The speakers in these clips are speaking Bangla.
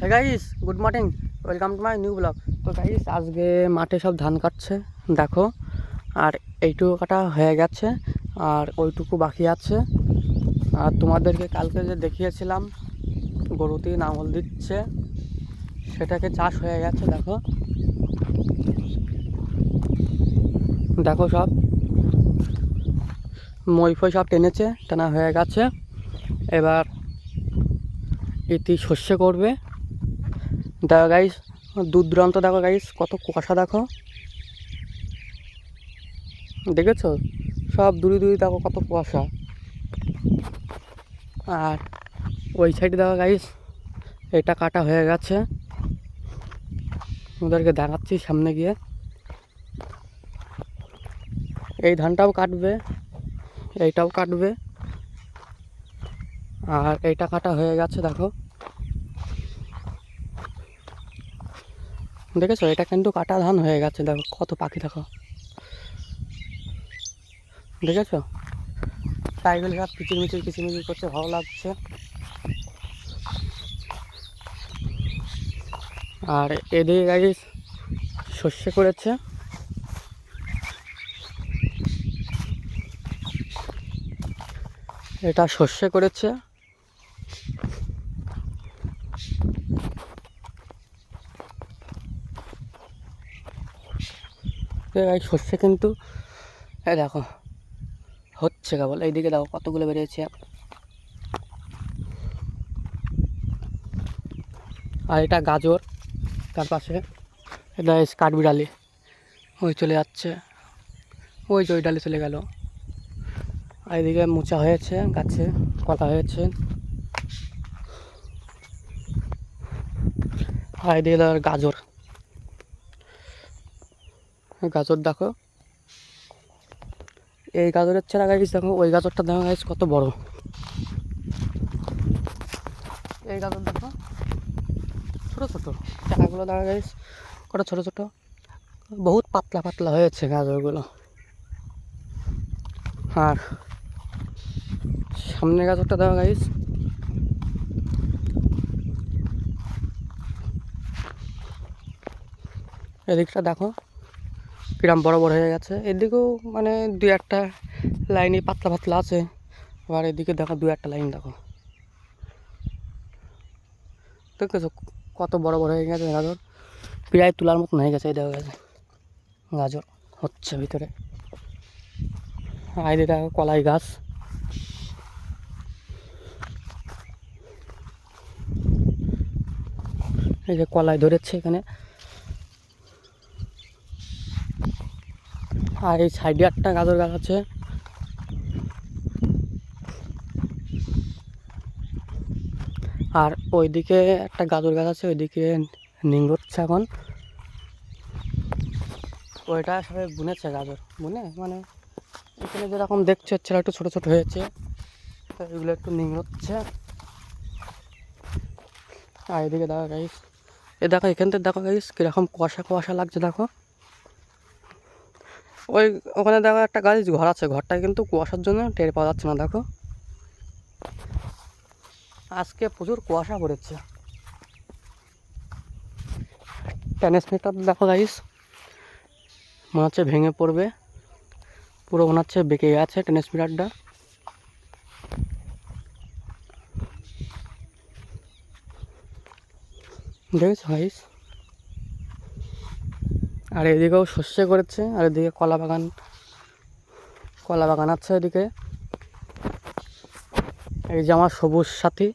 Hey guys, good morning, welcome to my new blog. তো গাইস, আজকে মাঠে সব ধান কাটছে দেখো। আর এইটুকু কাটা হয়ে গেছে আর ওইটুকু বাকি আছে। আর তোমাদেরকে কালকে যে দেখিয়েছিলাম গরুতে নাঙল দিচ্ছে, সেটাকে চাষ হয়ে গেছে দেখো। দেখো সব মই ফই সব টেনেছে, টানা হয়ে গেছে। এবার এটি শস্য করবে। দেখো গাইস, দূর দূরান্ত দেখো গাইস, কত কুয়াশা দেখো, দেখেছো? সব দূরে দূরে দেখো কত কুয়াশা। আর ওই সাইডে দেখো গাইস, এটা কাটা হয়ে গেছে, ওদেরকে দেখাচ্ছি সামনে গিয়ে। এই ধানটাও কাটবে, এইটাও কাটবে, আর এইটা কাটা হয়ে গেছে দেখো। দেখেছো, এটা কিন্তু কাটা ধান হয়ে গেছে। দেখো কত পাখি দেখো, দেখেছো? পাখিগুলো সব কিচিরমিচির করছে, ভালো লাগছে। আর এদিকে গাইস সর্ষে করেছে, এটা সর্ষে করেছে। এই সর্ষে কিন্তু এই দেখো হচ্ছে কেবল। এইদিকে দেখো কতগুলো বেরিয়েছে। আর এটা গাজর, তার পাশে এটা কাঠবিড়ালি ওই চলে যাচ্ছে, ওই যে ওই ডালে চলে গেল। আর এদিকে মোচা হয়েছে, গাছে কলা হয়েছে। আর এদিকে দেখো গাজর, গাজর দেখো। এই গাজরের ছাড়া গাছ দেখো, ওই গাজরটা দেখো গাছ কত বড়। এই গাজর দেখো ছোটো ছোটো চারাগুলো দেখা গাছ কত ছোটো ছোটো, বহুত পাতলা পাতলা হয়েছে গাজরগুলো। আর সামনে গাজরটা দেখো গাছ, এদিকটা দেখো কিরম বড় বড় হয়ে গেছে। এদিকেও মানে দুই একটা লাইনই পাতলা পাতলা আছে। আবার এদিকে দেখো দু একটা লাইন দেখো, দেখেছো কত বড় বড় হয়ে গেছে গাজর, প্রায় তোলার মতন হয়ে গেছে। এই দেখো গেছে গাজর হচ্ছে ভিতরে। আর দেখো কলাই গাছ, এই যে কলাই ধরেছে এখানে। আর এই সাইডে একটা গাজর গাছ আছে। আর ওইদিকে একটা গাজর গাছ আছে, ওইদিকে নিংড়চ্ছে এখন। ওইটা সবাই বুনেছে গাজর, বুনে মানে এখানে যেরকম দেখছো ছেলে একটু ছোটো ছোটো হয়েছে, তো এগুলো একটু নিংড়চ্ছে। আর এদিকে দেখো গাইস, এ দেখো এখান থেকে দেখো গাইস কীরকম কুয়াশা কুয়াশা লাগছে দেখো। ওই ওখানে দেখো একটা গাছ ঘর আছে, ঘরটা কিন্তু কুয়াশার জন্য টের পাওয়া যাচ্ছে না দেখো। আজকে প্রচুর কুয়াশা পড়েছে। ট্রান্সমিটার দেখো গাইস, মনে হচ্ছে ভেঙে পড়বে, পুরো মনে হচ্ছে বেঁকে গেছে ট্রান্সমিটারটা। দেখেছো গাইস? আর এদিকেও সর্ষে করেছে, আর এদিকে কলা বাগান আছে এদিকে। এই যে আমার সবুজ সাথী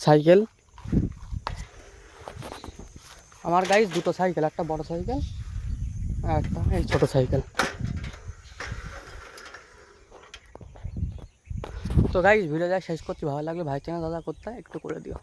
সাইকেল, আমার গাইস দুটো সাইকেল, একটা বড় সাইকেল আর একটা এই ছোটো সাইকেল। তো গাইস ভিডিও যা শেষ করছি, ভালো লাগলে ভাই চ্যানেল দাদা করতে একটু করে দিও।